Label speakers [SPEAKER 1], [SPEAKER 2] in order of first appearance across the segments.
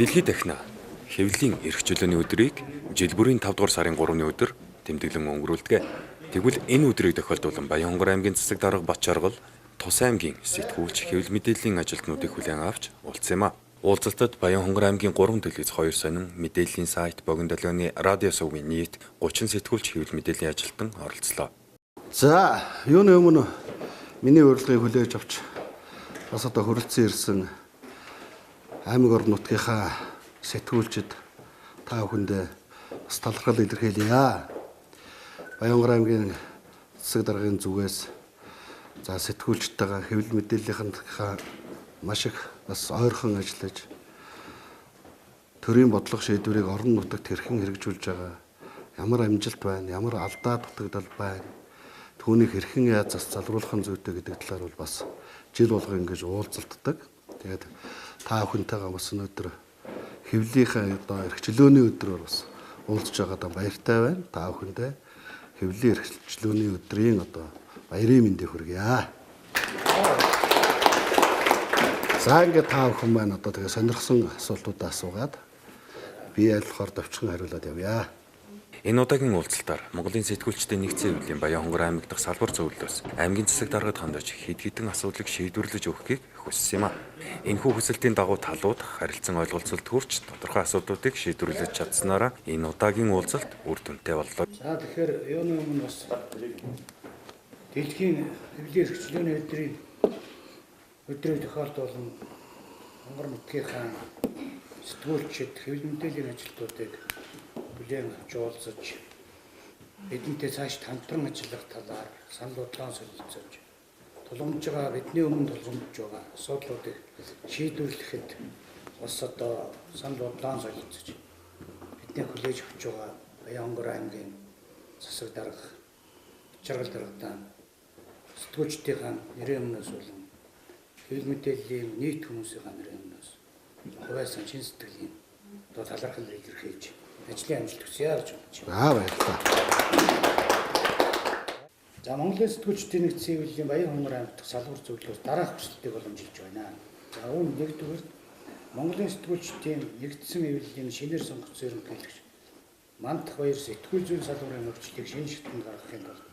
[SPEAKER 1] Дэлхийд дахина хэвлэлийн эрх чөлөөний өдрийг жил бүрийн 5 дугаар сарын 3-ны өдөр тэмдэглэн өнгөрүүлдэг. Тэгвэл энэ өдрийг тохиолдуулан Баянхонгор аймгийн Цэцэг дарга Батчаргал Тус аймгийн сэтгүүлч хэвлэл мэдээллийн ажилтнуудыг хүлээн авч уулзсан юм а. Уулзалтад Баянхонгор аймгийн 3 телевиз 2 сонин мэдээллийн сайт Богино долгионы радио сувгийн нийт 30 сэтгүүлч хэвлэл мэдээллийн ажилтан оролцлоо.
[SPEAKER 2] За, юуны өмнө миний урилгыг хүлээж авч бас одоо хүрэлцэн ирсэн аймаг орон нутгийнхаа сэтгүүлчид та бүхэндээ бас талархал илэрхийлье. Баянхонгор аймгийн Цэцэг даргын зүгээс за сэтгүүлчтэйгээ хэвлэл мэдээллийнхаа маш их бас ойрхон ажиллаж төрийн бодлого шийдвэрийг орон нутагт хэрхэн хэрэгжүүлж байгаа, ямар амжилт байна, ямар алдаа дутагдал байна, түүнийг хэрхэн яаж залруулах зүйтэй гэдэг талаар бол бас жил болго ингэж уулзалтдаг. Тэгээд та бүхэнтэйгээ бас өнөөдөр хэвлэлийнхаа одоо эрх чөлөөний өдрөөр бас уулзж байгаадаа баяртай байна. Та бүхэндээ хэвлэлийн эрх чөлөөний өдрийн одоо баярын мэндийг хүргье. За ингээд та бүхэн маань одоо тэгээ сонирхсон асуултуудаа асуугаад би айлхаар товчхон хариулаад явъя.
[SPEAKER 1] Энэ удаагийн уулзалтаар Монголын сэтгүүлчдийн нэгдсэн хэвлэлийн Баянхонгор аймаг дахь салбар зөвлөлөөс аймгийн Цэцэг даргад хандаж хэд хэдэн асуудлыг шийдвэрлэж өгөхийг хүссэн юм а. Энэхүү хүсэлтийн дагуу талууд харилцан ойлголцолд хүрч тодорхой асуудлуудыг шийдвэрлэж чадсанаараа энэ удаагийн уулзалт үр дүнтэй боллоо.
[SPEAKER 3] За тэгэхээр юуны өмнө бас дэлхийн хэвлэлийн эрх чөлөөний өдрийг тохиолдуулан Монгол нутгийнхаа сэтгүүлчид хэвлэл мэдээллийн ажилтнуудыг бүлээн авч уулзаж бидэнтэй цааш хамтран ажиллах талаар санал бодлоо солилцож тулгамж байгаа бидний өмнө тулгамж байгаа асуудлуудыг шийдвэрлэхэд бас одоо санал бодлоо солилцож бидний хүлээж авч байгаа Баянхонгор аймгийн Цэцэг дарга Батчаргал даргатай сэтгүүлчдийнхаа нэрийн өмнөөс болон хэвлэл мэдээллийн нийт хүмүүсийн нэрийн өмнөөс хувьяасан чин сэтгэлийн одоо талархал илэрхийлж ажлын амжилт хүсье гэж бодож байна.
[SPEAKER 2] Баярлалаа.
[SPEAKER 3] За Монголын сэтгүүлчдийн нэгдсэн хэвлэлийн Баянхонгор аймаг дахь салбар зөвлөлөөс дараах хүсэлтийг уламжилж байна. За үүн нэгдүгээр Монголын сэтгүүлчдийн нэгдсэн хэвлэлийн шинээр сонгогдсон ерөнхийлөгч Мандах Баяр сэтгүүл зүйн салбарын нөхцөлийг шинэ шатнд гаргахын тулд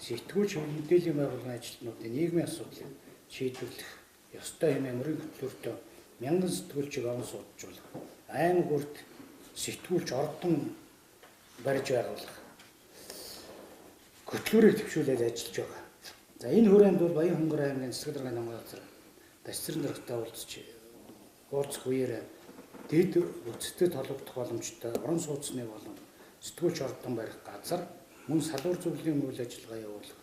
[SPEAKER 3] сэтгүүлч хэвлэл мэдээллийн байгууллагын ажилтнуудын нийгмийн асуудлыг шийдвэрлэх ёстой хэмээн мөрийн хөтөлбөртөө мянган сэтгүүлчийг орон суудлах, аймаг бүрт сэтгүүлч ордон барьж байгуулах хөтөлбөрийг төвшүүлээд ажиллаж байгаа. За энэ хүрээнд бол Баянхонгор аймгийн Цэцэг даргын намгаалцар Дасцэрэн даргатай уулзах үеэр дэд үцтэд холбогдох боломжтой орон сууцны болон сэтгүүлч ордон барих газар мөн салбар зөвлөлийн үйл ажиллагаа явуулах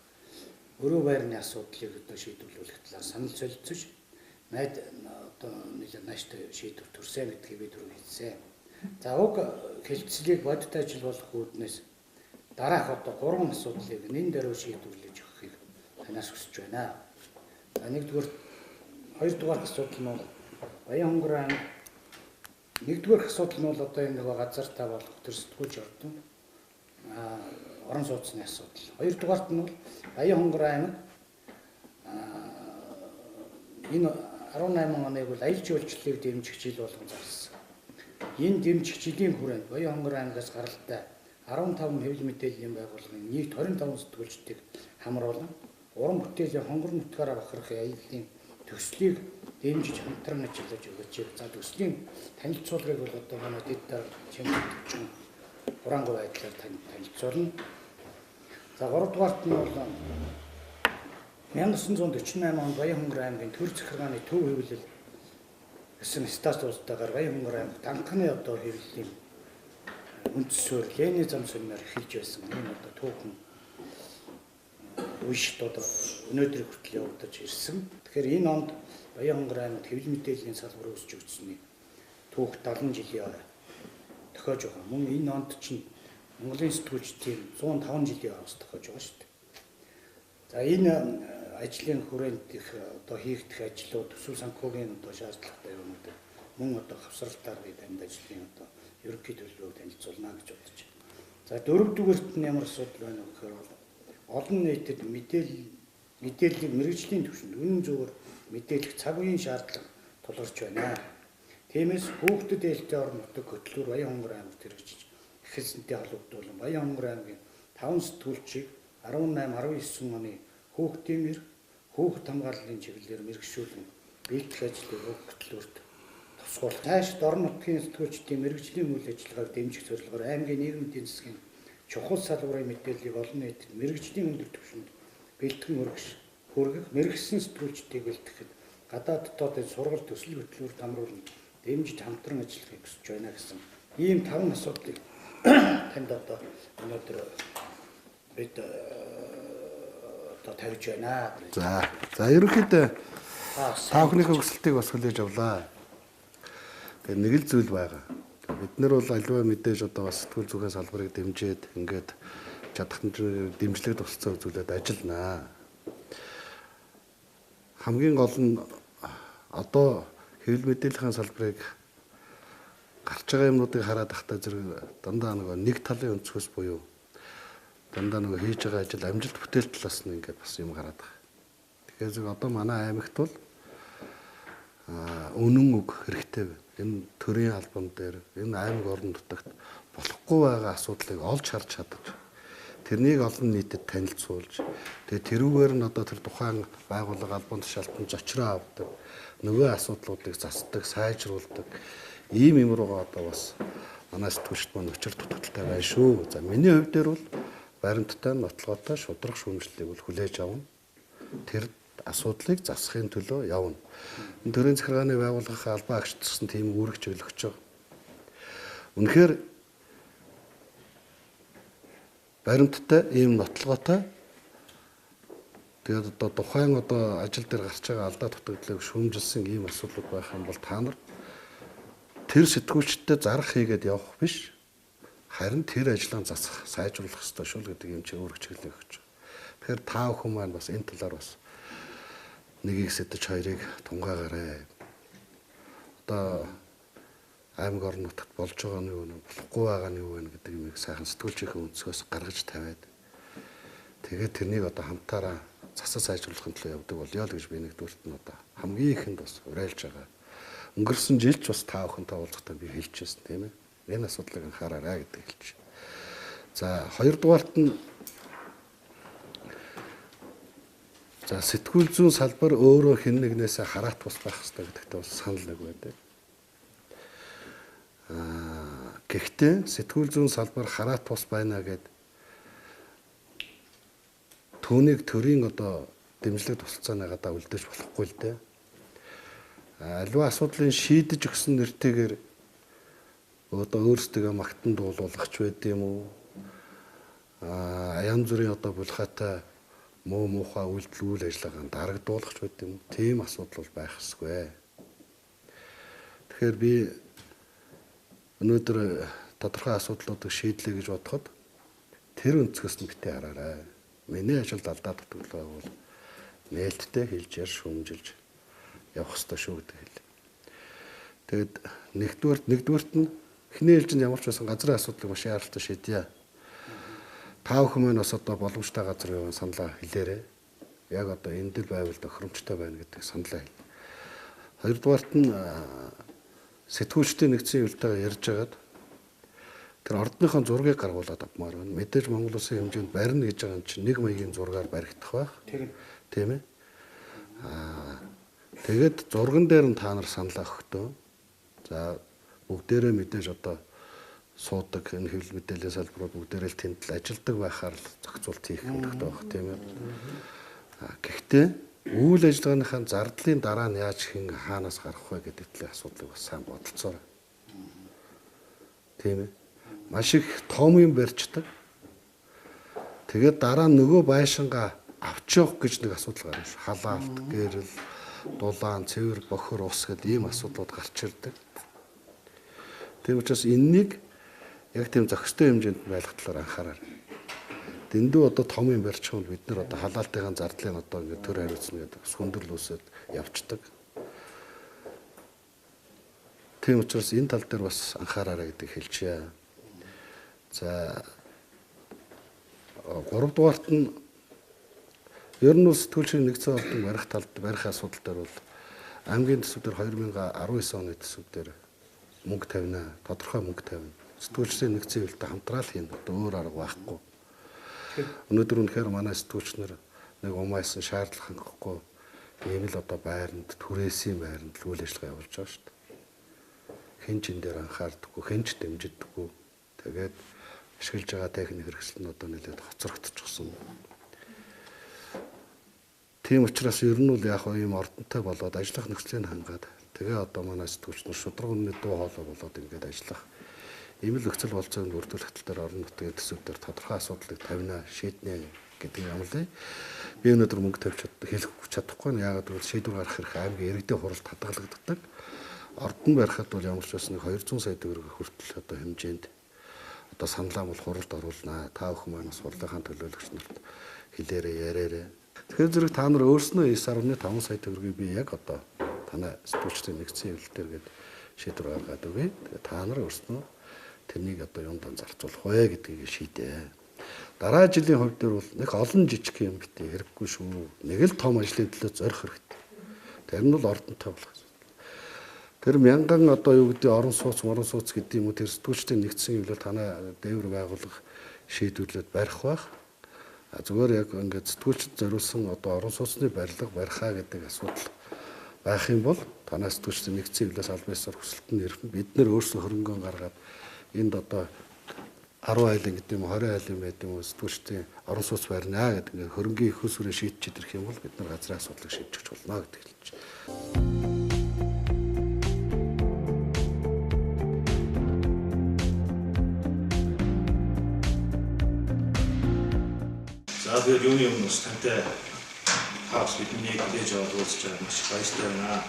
[SPEAKER 3] өрөө байрны асуудлыг одоо шийдвэрлэх талаар санал солилцож одоо нэлээд нааштай шийдвэр төрсөн гэдгийг бид түрүү хэлсэн. За уг хэлцлийг бодит ажил болох үүднээс дараах одоо 3 асуудлыг нэн даруй шийдвэрлэж өгөхийг танаас хүсэж байна. За хоёрдугаар асуудал нь бол Баянхонгор аймаг нэгдүгээр асуудал нь бол одоо энэ нэг газартаа болох төр сэтгүүлч ордон орон сууцны асуудал. Хоёрдугаарт нь бол Баянхонгор аймаг энэ 18 оныг бол аялал жуулчлалыг дэмжих жил болгон зарласан. Энэ дэмжих жилийн хүрээнд Баянхонгор аймагаас гаралтай 15 хэвлэл мэдээллийн байгууллагын нийт 25 сэтгүүлчдийг хамруулан уран бүтээлийн хонгор нутгаараа бахарх аяллаа төслийг дэмжиж хамтран ажиллаж өгөөч. За төслийн танилцуулгыг бол одоо манай дэд чимэгдсэн хураангуй байдлаар танилцуулна. За 3 дугаарт нь бол 1948 онд Баянхонгор аймгийн төр захиргааны төв хэвлэл гэсэн статустайгаар Баянхонгор аймаг данхны одоо хэвлэлийн үндсөөр Ленин зам сумаар эхэлж байсан. Энэ одоо түүхэн үеишд одоо өнөөдрийг хүртэл явагдаж ирсэн. Тэгэхээр энэ онд Баянхонгор аймагт хэвлэл мэдээллийн салбар өсөж өгсөний түүх 70 жилийн тохиож байгаа. Мөн энэ онд чинь Монголын сэтгүүлчдийн 105 жилийн аваас тохиож байгаа шүү дээ. За энэ ажлын хүрээнд их одоо хийгдэх ажлууд төсөв санхүүгийн одоо шаардлагатай юмнууд мөн одоо хавсралтаар бид амьд ажлын одоо ерөнхий төлөвлөгөөг танилцуулна гэж бодож байна. За дөрөвдүгээрт нь ямар асуудал байна вэ гэхээр олон нийтэд мэдээллийг мэргэжлийн түвшинд үнэн зөвөөр мэдээлэх цаг үеийн шаардлага тулгарч байна. Тиймээс хүүхдэд ээлтэй орон нутаг хөтлөөр Баянхонгор аймагт хэрэгжиж эхэлсэнтэй холбогдуулан Баянхонгор аймгийн 5 сэтгүүлчийг 18-19 оны хүүхдийн эрх, хүүхд хамгааллын чиглэлээр мэргэжшүүлэн бэлтгэх ажлыг хөтлөөрт тусгуулах. Цаашид орон нутгийн сэтгүүлчдийн мэргэжлийн үйл ажиллагааг дэмжих зорилгоор аймгийн нийгмийн эдийн засгийн чухал салбарын мэдээллийг олон нийтэд мэргэжлийн өндөр түвшинд бэлтгэн хүргэх, мэргэжсэн сэтгүүлчдийг бэлтгэхэд гадаад дотоодын сургалт төсөл хөтлөөр хамруулан дэмжиж хамтран ажиллахыг хүсэж байна гэсэн ийм 5 асуудлыг танд одоо өнөөдөр бид одоо тавьж байна.
[SPEAKER 2] За ерөнхийдөө та бүхнийхээ хүсэлтийг бас хүлээж авлаа. Тэгээ нэг л зүйл байгаа. Бид нар бол аливаа мэдээж одоо бас сэтгүүл зүгийн салбарыг дэмжиж ингээд чадах дэмжлэг тусалцаа үзүүлээд ажилланаа. Хамгийн гол нь одоо хэвлэл мэдээллийн салбарыг гарч байгаа юмнуудыг хараад тахтаа зэрэг дандаа нэг талын өнцгөөс буюу дандаа хийж байгаа ажил амжилт бүтээл талаас нь ингээд бас юм гараад байгаа. Тэгэхээр зөв одоо манай аймагт бол үнэн үг хэрэгтэй байна. Энэ төрийн албан дээр энэ аймаг орон нутагт болохгүй байгаа асуудлыг олж харж чадаж тэрнийг олон нийтэд танилцуулж тэгээ тэрүүгээр нь одоо тэр тухайн байгууллага албан тушаалтанд зочроо авдаг нөгөө асуудлуудыг засдаг, сайжруулдаг ийм юм руугаа одоо бас манай сэтгүүлчд маань учир дутагдaltaй байна шүү. За миний хувьд дээр бол баримттай, нотлоготой шударга шүүмжлэлийг бол хүлээж авна. Тэр асуудлыг засахын төлөө явна. Энэ төрийн захиргааны байгууллагын албан агчдсан тийм үүрэг чиглэгч байгаа. Үнэхээр баримттай, ийм нотлоготой тэгээд одоо тухайн одоо ажил дээр гарч байгаа алдаа дутагдлыг шүүмжилсэн ийм асуудлууд байх юм бол та нар тэр сэтгүүлчтэй зарах хийгээд явах биш. Харин тэр ажлаа засах, сайжруулах ёстой шүү л гэдэг юм чи үүрэг чиглэл өгч байгаа. Тэгэхээр та бүхэн маань бас энэ талаар бас нэгийг сэтэж хоёрыг тунгаагаарай. Одоо аймаг орон нутагт болж байгаа нь юу вэ? Болохгүй байгаа нь юу вэ гэдэг юмыг сайхан сэтгүүлчийнхээ өнцгөөс гаргаж тавиад тэгээд тэрнийг одоо хамтаараа засаж сайжруулахын төлөө явдаг болёо л гэж би нэгдүгürt нь одоо хамгийн ихэнд бас уриалж байгаа. Өнгөрсөн жилч бас та бүхэнтэй уулзахдаа би хэлчихсэн тийм ээ. Энэ асуудлыг анхаараарай гэдэг хэлж. За хоёрдугаарт нь за сэтгүүл зүйн салбар өөрөө хэн нэгнээс хараат бус байх хэрэгтэй гэдэгтээ бас санал нэг байдаг. Гэхдээ сэтгүүл зүйн салбар хараат бус байна гэд түүнийг төрийн одоо дэмжлэг тусалцааны гадаа үлдээж болохгүй л дээ. Аливаа асуудлыг шийдэж өгсөн нэртэйгээр одоо өөрсдөө магтан дуулуулах ч байд юм уу? Янз бүрийн одоо булхаатай муу муухай үйлдэл үйл ажиллагаанд дарагдуулах ч байд юм уу? Тийм асуудал бол байх ёсгүй. Тэгэхээр би өнөөдөр тодорхой асуудлуудыг шийдлээ гэж бодоход тэр өнцгөөс нь битээ хараарай. Миний ажилд алдаа дутагдлаа бол нээлттэй хэлж яар шүүмжилж явах ёстой шүү гэдэг хэл. Тэгэд нэгдүгээрт нь эхний ээлжинд ямар ч байсан газрын асуудлыг маш яаралтай шийдье. Та бүхэн маань бас одоо боломжтой газар яваа саналаа хэлээрэй. Яг одоо энэ дэл байвал тохиромжтой байна гэдэг саналаа хэл. Хоёрдугаарт нь сэтгүүлчдийн нэгдсэн хөвлөлтөөр ярьж байгаад тэр ордныхон зургийг гаргуулад авмаар байна. Мэдээж Монгол Улсын хэмжээнд барина гэж байгаа юм чинь нэг маягийн зургаар баригдах байх. Тийм ээ. Тэгээд зурган дээр нь та нар санал өгөхдөө. За бүгдээрээ мэдээж одоо суудаг энэ хэвлэл мэдээллийн салбарууд бүгдээрээ л тэнд л ажилдаг байхаар л зохицуулт хийх хэрэгтэй байх тийм ээ. Гэхдээ үйл ажиллагааныхаа зардлын дараа нь яаж хэн хаанаас гарах вэ гэдэг талын асуудлыг бас сайн бодолцоорой. Тийм ээ. Маш их том юм барьцдаг. Тэгээд дараа нь нөгөө байшингаа авч явах гэж нэг асуудал гарна шүү. Халаалт, гэрэл, дулаан, цэвэр, бохор, ус гэдэг ийм асуудлууд гарч ирдэг. Тийм учраас энэнийг яг тийм зохистой хэмжээнд байлгах талаар анхаарай. Дэндүү одоо том юм барьчих юм бид нар одоо халаалтын зардлыг одоо ингэ төр хариуцна гэдэг сүндэрлүүсэд явцдаг. Тийм учраас энэ тал дээр бас анхаараарай гэдэг хэлчихье. За 3 дугаарт нь ер нь сэтгүүлчийн нэгдсэн ордон барих талд барих асуудал дээр бол аймгийн төсвүүдээр 2019 оны төсвүүдээр мөнгө тавина, тодорхой мөнгө тавина. Сэтгүүлчдийн нэгдсэн хөвөлтэй хамтраал хийн өөр арга байхгүй. Өнөөдөр үнэхээр манай сэтгүүлчнэр нэг умайсан шаардлага хангахгүй ийм л одоо байранд, түрээсийн байранд л үйл ажиллагаа явуулж байгаа шүү дээ. Хэн ч энэ дээр анхаардаггүй, хэн ч дэмждэггүй. Тэгээд ашиглаж байгаа техник хэрэгсэл нь одоо нэлээд хоцрогдчихсон. Тийм учраас ер нь бол яг ийм ордонтой болоод ажиллах нөхцөлийг хангаад тэгээ одоо манай сэтгүүлчнэр шударганы дуу хоолой болоод ингээд ажиллах ийм л нөхцөл болцоонд бүрдүүлэх тал дээр орон нутгийн төсвүүдээр тодорхой асуудлыг тавина, шийднэ гэдэг юм лээ. Би өнөөдөр мөнгө тавьж хэлэх чадахгүй нь яагаад гэвэл шийдвэр гаргах хэрэг аймгийн иргэдийн хуралд хадгалагддаг. Ордон барихад бол ямар ч байсан 200 сая төгрөг хүртэл одоо хэмжээнд одоо саналаа бол хуралд оруулнаа. Та бүхэн манаас хурлынхаа төлөөлөгч нарт хэлээрээ яриараа. Тэгэхээр зэрэг та нар өөрснөө 9.5 сая төгрөгийг би яг одоо танай сэтгүүлчдийн нэгдсэн хөвлөлтөөр гээд шийдвэр гаргаад өгье. Тэгээ та нар өөрснөө тэрнийг одоо юунд зарцуулах вэ гэдгийг шийдээ. Дараа жилийн хувьд дээр бол нэг олон жижиг юм битээ хэрэггүй шүү. Нэг л том ажлын төлөө зорих хэрэгтэй. Тэр нь бол ордонтой болох асуудал. Тэр мянган одоо юу гэдэг орон сууц гэдэг юм уу тэр сэтгүүлчдийн нэгдсэн хөвлөлт танай дээвэр байгуулах шийдвэрлээд барих байх. Зүгээр яг ингээд сэтгүүлчд зориулсан одоо орон сууцны барилга барихаа гэдэг асуудал байх юм бол танай сэтгүүлчдийн нэгдсэн хөвлөөс аль биесээр хүсэлт нь ирэх. Бид нэр өөрсдөө хөрөнгө гаргаад энд одоо 10 айлын гэдэг юм 20 айлын байд юм сэтгүүлчдийн орон сууц барина гэдэг ингээд хөрөнгийн их усүрээ шийдчихэд ирэх юм бол бид нар газрын асуудлыг шийдэж болно гэдэг хэлж байна.
[SPEAKER 4] За тэгээд юуны өмнө тантай хавс бидний мэдээж аваад уулзч байгаа маш баяртай байна.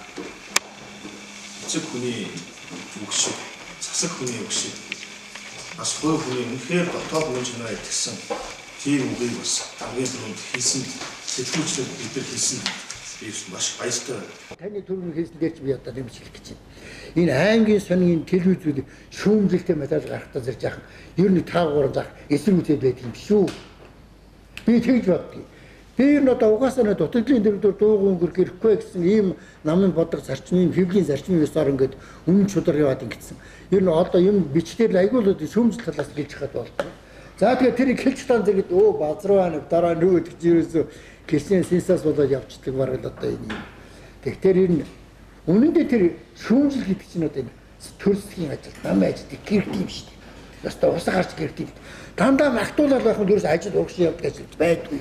[SPEAKER 4] Эцэг хүний үг шиг, засаг хүний үг шиг бас хой хүний үнэхээр дотоод мөн чанараа итгэсэн тийм үгийг бас хамгийн түрүүнд хийсэн сэтгүүлчдэр бид нар хийсэн би маш баяртай байна.
[SPEAKER 5] Таны түрүүний хэлсэн дээр ч би одоо нэмжлэх гэж байна. Энэ аймгийн сонин телевизүүд шүүмжлэлтэй материал гаргахтаа зэрж яах ер нь таагаар заах эсрүүцэд байдаг юм шүү. Би тэгж боддгийг. Би энэ одоо угаасаа дутагдлын дэрвдэр дуугуун гэрхгүй гэсэн ийм намын бодог зарчмын хөвлийн зарчмын ёсоор ингээд өмнө чудар яваад ингэсэн. Ер нь одоо юм бичгээр айгүй л шүүмжлэл талаас гэлж хаад болдог. За тэгээд тэрийг хэлж тань зэрэг базруу дараа нөгөө гэж ерөөсө кэсийн сенсас болоод явцдаг бараг л одоо энэ юм. Тэгэхээр энэ үнэндээ тэр шүүмжлэл гэдэг чинь одоо энэ төрөлсгийн ажил, намын ажил гэрт юм шүү дээ. Ястаа усаа гарч гэрт юм. Дандаа магтуулаад байх нь ерөөсө ажил урагш явдаг ажил байдгүй.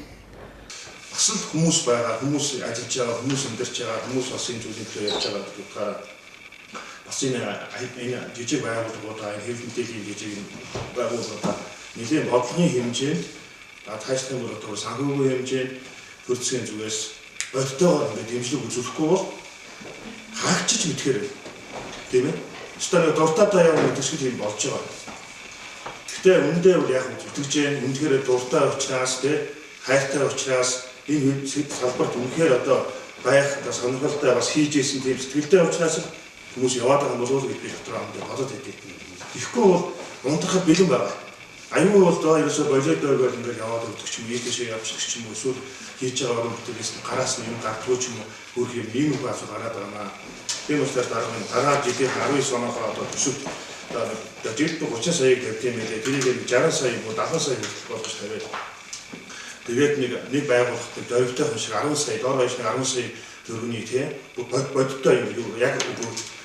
[SPEAKER 4] Бас л хүмүүс байгаа, хүмүүс ажиллаж байгаа, хүмүүс амьдарч байгаа, хүмүүс бас энэ зүйлийг ярьж байгаа гэдгээр бас энэ жижиг байгууллагуудаа хэвлэл мэдээллийн жижиг байгууллагуудаа нэлийн бодлогын хэмжээнд тааштай мөрөөр санхүүгийн хэмжээнд төрөлцгийн зүгээс бодтойгоор ингээд дэмжлэг үзүүлэхгүй бол хаагчиж мэдхээр тийм ээ. Өөртөө дуртайдаа явах гэдэг шиг юм болж байгаа. Гэхдээ үндэ бол яг зүтгэж जैन үнэхээр дуртай учраас тийм хайртай учраас энэ салбарт үнэхээр одоо байх одоо сонирхолтой бас хийж исэн тийм сэтгэлтэй учраас хүмүүс яваад байгаа болов уу гэдгийг дотроо хамт бодоод байдаг. Тэгэхгүй бол унтрахад бэлэн байгаа. Аюул бол доо ерөөсөө болиодойгоор ингээд яваад өгдөг ч юм уу, ийшээ явчих ч юм уу, эсвэл хийж байгаа орон бүтээлээс гараас нь юм гардгүй ч юм уу, өөр юм ийм үг асуу гараад байгаа. Тийм учраас дараа жилийн 19 оноос одоо төсөвт одоо жилд 30 саяг гэдэг юм ээ. Тэрийг 60 сая уу 70 сая болгож тавиад тэгээд нэг байгууллагад дөрөвтэй хүн шиг 10 сая, доор хойш 10 сая төгрөгийн тийм бодиттой юм яг үгүй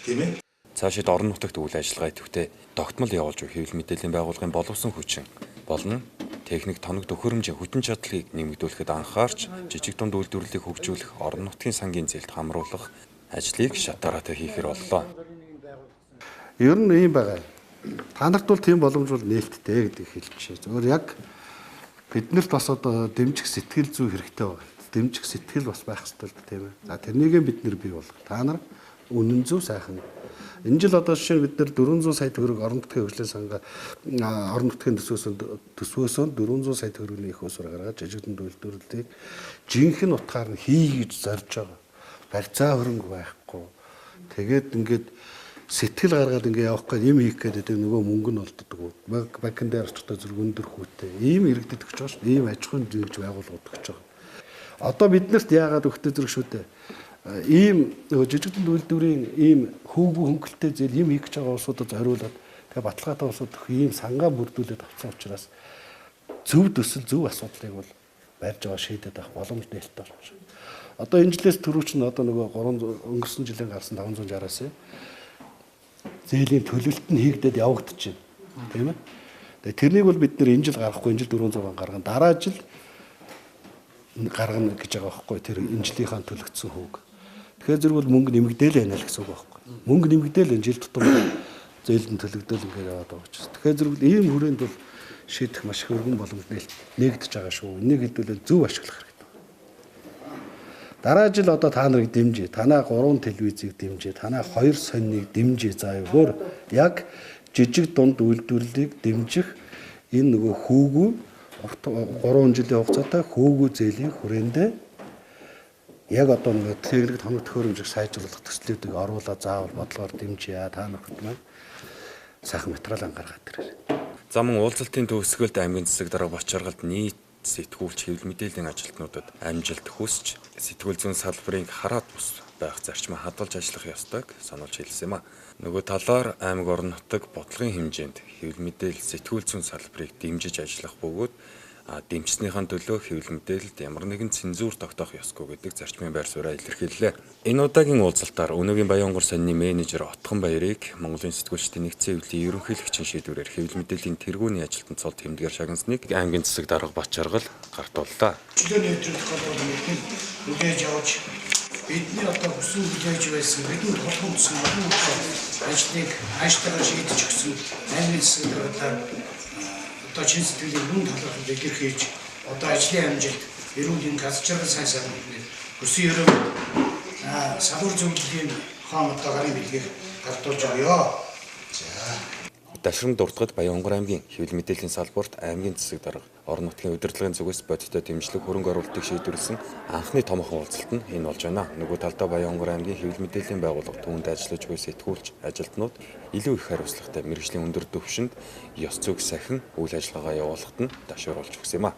[SPEAKER 4] тийм ээ.
[SPEAKER 1] Цаашид орон нутагт үйл ажиллагаа идэвхтэй тогтмол явуулж буй хэвлэл мэдээллийн байгууллагын боловсон хүчин болон техник тоног төхөөрөмжийн хүчин чадлыг нэмэгдүүлэхэд анхаарч жижиг дунд үйлдвэрлэлийг хөгжүүлэх орон нутгийн сангийн зээлд хамруулах ажлыг шатаараатай хийхээр боллоо.
[SPEAKER 2] Ер нь ийм байгаа. Та нарт бол тийм боломж бол нээлттэй гэдгийг хэлчихье. Зөвхөн яг биднэрт бас одоо дэмжих сэтгэл зүй хэрэгтэй байна. Дэмжих сэтгэл бас байх хэрэгтэй тийм ээ. За тэрнийг бид нэр бий болгох. Та нар үнэн зөв сайхан. Энэ жил одоо жишээ нь бид нэр 400 сая төгрөг орон нутгийн хөгжлийн сангаа орон нутгийн төсвөөсөө 400 сая төгрөгийн их усаар гаргаад жижиг дунд үйлдвэрлэлийг жинхэнэ утгаар нь хийж зорж байгаа. Барьцаа хөрөнгө байхгүй. Тэгээд ингээд сэтгэл гаргаад ингээ явах гээд юм хийх гээд нөгөө мөнгө нь олддог. Банкн дээр очихдоо зүрх өндөр хүүтэй. Ийм иргэдэд өгч байгаа шүү дээ. Ийм аж ахуйн дэмж байгууллагууд өгч байгаа. Одоо биднэрт яагаад өгтөө зэрэг шүү дээ. ийм нөгөө жижигдэл үйлдвэрийн ийм хөвгүү хөнгөлтэй зээл юм хийх гэж байгаа улсуудад зориулаад тэгээ баталгаатай улсууд ийм сангаа бүрдүүлээд авсан учраас зөв төсөл зөв асуудлыг бол барьж байгаа шийдэд авах боломж нээлттэй болж байна. Одоо энэ жилээс түрүүч нь одоо нөгөө 3 өнгөрсөн жилийн гарсан 560-аас зээлийн төлөлт нь хийгдээд явагдаж байна. Тийм ээ. Тэгээ тэрнийг бол бид нэр энэ жил гаргахгүй, энэ жил 400 гаргана. Дараа жил гаргана гэж байгаа байхгүй тэр энэ жилийнхаа төлөгдсөн хөөг. Тэгэхээр зэрэг бол мөнгө нэмэгдээл байна л гэсэн үг байхгүй. Мөнгө нэмэгдээл энэ жил тутам зээлд нь төлөгдөөл ингээд яваад байгаа учраас. Тэгэхээр зэрэг ийм хүрээнд бол шийдэх маш их өргөн боломж нэгдэж байгаа шүү. Энийг хэдүүлээ зөв ашиглах хэрэгтэй. Дараа жил одоо та нарыг дэмжиж, танаа 3 телевизийг дэмжиж, танаа 2 сониныг дэмжиж заа өөр яг жижиг дунд үйлдвэрлэлийг дэмжих энэ нөгөө хүүгүү 3 жилийн хугацаатай хүүгүү зээлийн хүрээндээ яг одоо нэг тэглэг тоног төхөөрөмжийг сайжруулах төслүүдийг оруулаад заавал бодлогоор дэмжиж та нарт маань сайхан материал ангаргаад ирээ.
[SPEAKER 1] За мөн уулзалтын төгсгөлд аймгийн засаг дарга Бочаргалд нийт сэтгүүлч хэвлэл мэдээллийн ажилтнуудад амжилт хүсч сэтгүүл зүйн салбарыг хараад бус байх зарчмаа хадгалж ажиллах ёстойг сануулж хэлсэн юм а. Нөгөө талаар аймаг орон нутаг бодлогын хэмжээнд хэвлэл мэдээлэл сэтгүүл зүйн салбарыг дэмжиж ажиллах бөгөөд дэмжснийхэн төлөө хэвлэл мэдээлэлд ямар нэгэн цензуур тогтоох ёсгүй гэдэг зарчмын байр сууриа илэрхийллээ. Энэ удаагийн уулзалтаар Өнөөгийн Баянгор сонины менежер Отхон Баярыг Монголын сэтгүүлчдийн нэгдсэн хэвлэлийн ерөнхийлөгчийн шийдвэрээр хэвлэл мэдээллийн тэргүүний ажилтнанд цол тэмдгээр шагнасныг аймгийн засаг дарга Бочаргал гартууллаа.
[SPEAKER 3] Чөлөөний нэвтрүүлэх холбоотой мэдээж явж бидний одоо хүссэн хүлээж байсан бидний толгойдсон олон ажлыг ааштай шийдэж өгсөн аймгийн засаг даргалаар одоо чин сэтгэлийн хүн талаар илэрхийлж одоо ажлын амжилт эрүүл мэндийн газар сайн сайхныг өсөн ерөө салбар зөвлөлийн хаан одоо гарын бэлгийг гартуулж өгье.
[SPEAKER 1] Дашрам дуртагд Баянгор аймгийн хэвлэл мэдээллийн салбарт аймгийн засаг дарга орон нутгийн удирдлагын зүгээс бодиттой дэмжлэг хөрөнгө оруулалтыг шийдвэрлсэн анхны томоохон уулзалт нь энэ болж байна. Нөгөө талдаа Баянгор аймгийн хэвлэл мэдээллийн байгууллага түүнд ажиллаж буй сэтгүүлч ажилтнууд илүү их хариуцлагатай мэргэжлийн өндөр түвшинд ёс зүйг сахин үйл ажиллагаагаа явуулахад нь дашууруулж өгсөн юм а.